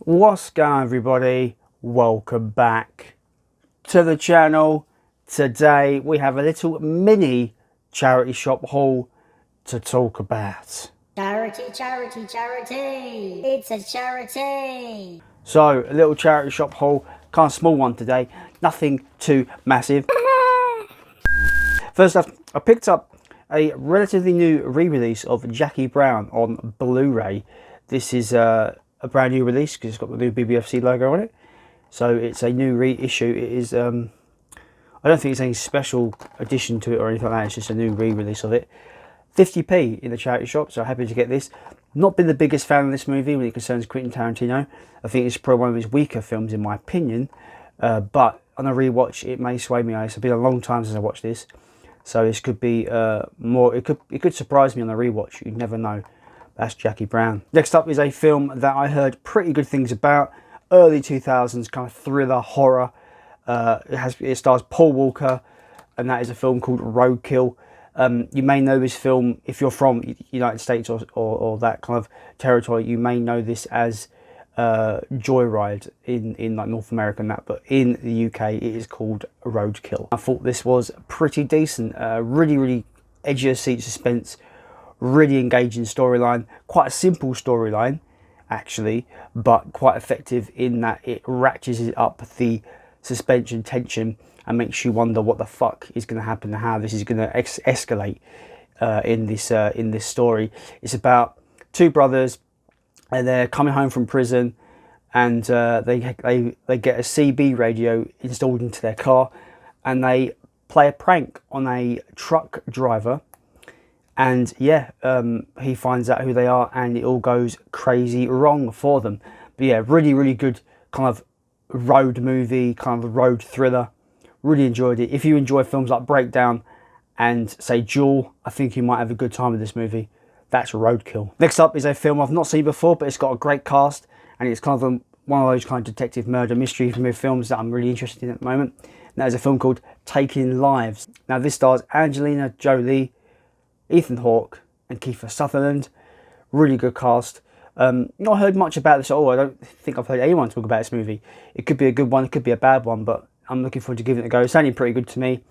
What's going on, everybody? Welcome back to the channel. Today we have a little mini charity shop haul to talk about. Charity, charity, charity. It's a charity. So a little charity shop haul, kind of small one today, nothing too massive. First off, I picked up a relatively new re-release of Jackie Brown on Blu-ray. This is a brand new release because it's got the new BBFC logo on it. So it's a new reissue. It is, I don't think it's any special addition to it or anything like that. It's just a new re-release of it. 50p in the charity shop, so happy to get this. Not been the biggest fan of this movie when it concerns Quentin Tarantino. I think it's probably one of his weaker films in my opinion. But on a rewatch, it may sway me. It's been a long time since I watched this. So this could be more. It could surprise me on a rewatch. You never know. That's Jackie Brown. Next up is a film that I heard pretty good things about. Early 2000s kind of thriller horror. It stars Paul Walker, and that is a film called Roadkill. You may know this film if you're from United States or that kind of territory. You may know this as Joyride in like North America and that, but in the UK it is called Roadkill. I thought this was pretty decent. Really edge of seat suspense, really engaging storyline. Quite a simple storyline actually, but quite effective in that it ratchets up the suspension tension and makes you wonder what the fuck is going to happen and how this is going to escalate in this story. It's about two brothers, and they're coming home from prison, and they get a CB radio installed into their car, and they play a prank on a truck driver, and he finds out who they are, and it all goes crazy wrong for them. But yeah, really good kind of road movie, kind of road thriller. Really enjoyed it. If you enjoy films like Breakdown and say Jewel, I think you might have a good time with this movie. That's Roadkill. Next up is a film I've not seen before, but it's got a great cast, and it's kind of one of those kind of detective murder mystery films that I'm really interested in at the moment. And that is a film called Taking Lives. Now this stars Angelina Jolie, Ethan Hawke and Kiefer Sutherland. Really good cast. Not heard much about this at all. I don't think I've heard anyone talk about this movie. It could be a good one, it could be a bad one, but I'm looking forward to giving it a go. It's sounding pretty good to me.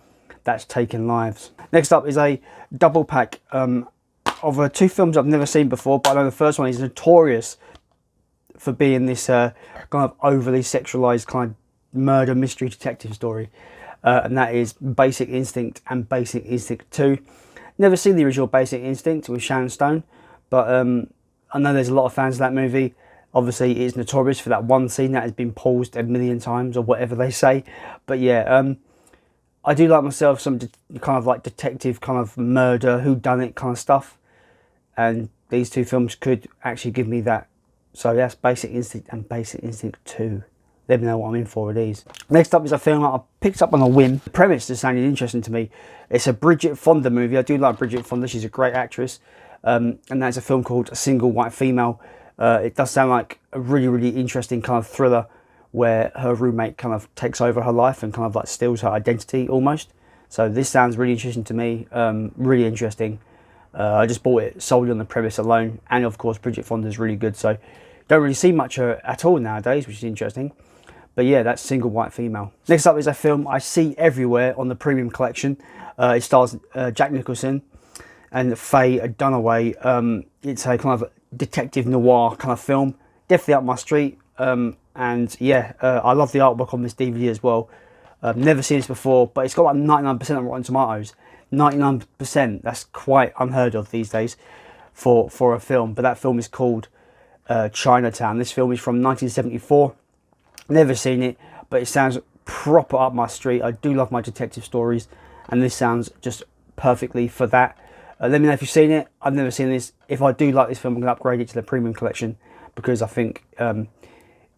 That's Taking Lives. Next up is a double pack of two films I've never seen before, but I know the first one is notorious for being this kind of overly sexualized kind of murder mystery detective story, and that is Basic Instinct and Basic Instinct 2. Never seen the original Basic Instinct with Sharon Stone, but I know there's a lot of fans of that movie. Obviously, it is notorious for that one scene that has been paused a million times, or whatever they say. But yeah, I do like myself some kind of like detective, kind of murder, whodunit kind of stuff. And these two films could actually give me that. So that's Basic Instinct and Basic Instinct 2. Let me know what I'm in for with these. Next up is a film I picked up on a whim. The premise just sounded interesting to me. It's a Bridget Fonda movie. I do like Bridget Fonda. She's a great actress. And that's a film called A Single White Female. It does sound like a really interesting kind of thriller where her roommate kind of takes over her life and kind of like steals her identity almost. So this sounds really interesting to me. Really interesting. I just bought it solely on the premise alone, and of course Bridget Fonda's really good, so don't really see much at all nowadays, which is interesting. But yeah, that's Single White Female. Next up is a film I see everywhere on the premium collection. It stars Jack Nicholson and Faye Dunaway. It's a kind of detective noir kind of film, definitely up my street. And yeah, I love the artwork on this DVD as well. Never seen this before, but it's got like 99% on Rotten Tomatoes. 99%, that's quite unheard of these days for a film. But that film is called Chinatown. This film is from 1974. Never seen it, but it sounds proper up my street. I do love my detective stories, and this sounds just perfectly for that. Let me know if you've seen it. I've never seen this. If I do like this film, I'm going to upgrade it to the premium collection, because I think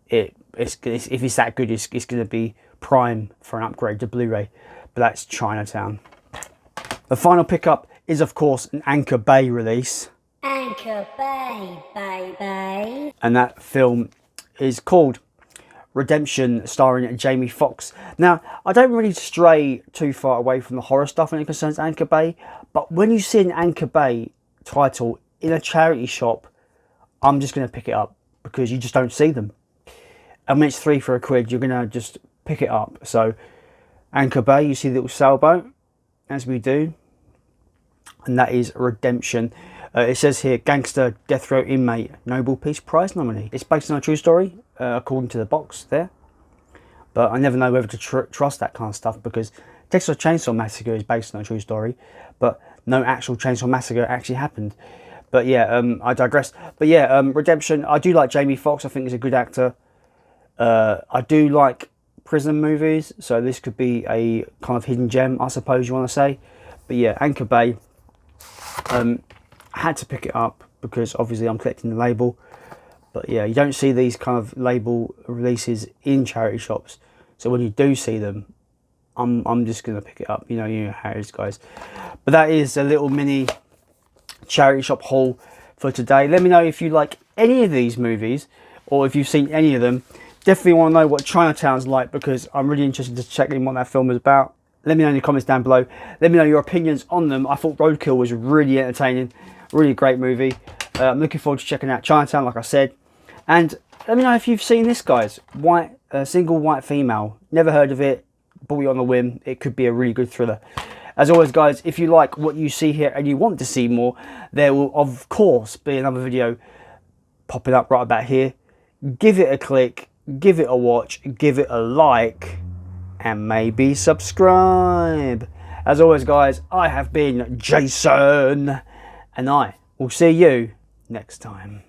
if it's that good, it's going to be prime for an upgrade to Blu-ray. But that's Chinatown. The final pickup is, of course, an Anchor Bay release. Anchor Bay, baby. And that film is called Redemption, starring Jamie Foxx. Now, I don't really stray too far away from the horror stuff when it concerns Anchor Bay, but when you see an Anchor Bay title in a charity shop, I'm just going to pick it up, because you just don't see them. I mean, it's 3 for a quid. You're gonna just pick it up. So Anchor Bay, you see the little sailboat, as we do, and that is Redemption. It says here, gangster death row inmate, Nobel Peace Prize nominee. It's based on a true story, according to the box there. But I never know whether to trust that kind of stuff, because Texas Chainsaw Massacre is based on a true story, but no actual Chainsaw Massacre actually happened. But yeah, I digress. But yeah, Redemption, I do like Jamie Foxx. I think he's a good actor. I do like prison movies, so this could be a kind of hidden gem, I suppose you want to say. But yeah, Anchor Bay, I had to pick it up because obviously I'm collecting the label. But yeah, you don't see these kind of label releases in charity shops, so when you do see them, I'm just gonna pick it up. You know how it is, guys. But that is a little mini charity shop haul for today. Let me know if you like any of these movies, or if you've seen any of them. Definitely want to know what Chinatown's like, because I'm really interested to check in what that film is about. Let me know in the comments down below. Let me know your opinions on them. I thought Roadkill was really entertaining, really great movie. I'm looking forward to checking out Chinatown, like I said. And let me know if you've seen this, guys. Single white female. Never heard of it. Bought it on a whim. It could be a really good thriller. As always, guys, if you like what you see here and you want to see more, there will, of course, be another video popping up right about here. Give it a click. Give it a watch. Give it a like. And maybe subscribe. As always, guys, I have been Jason. And I will see you next time.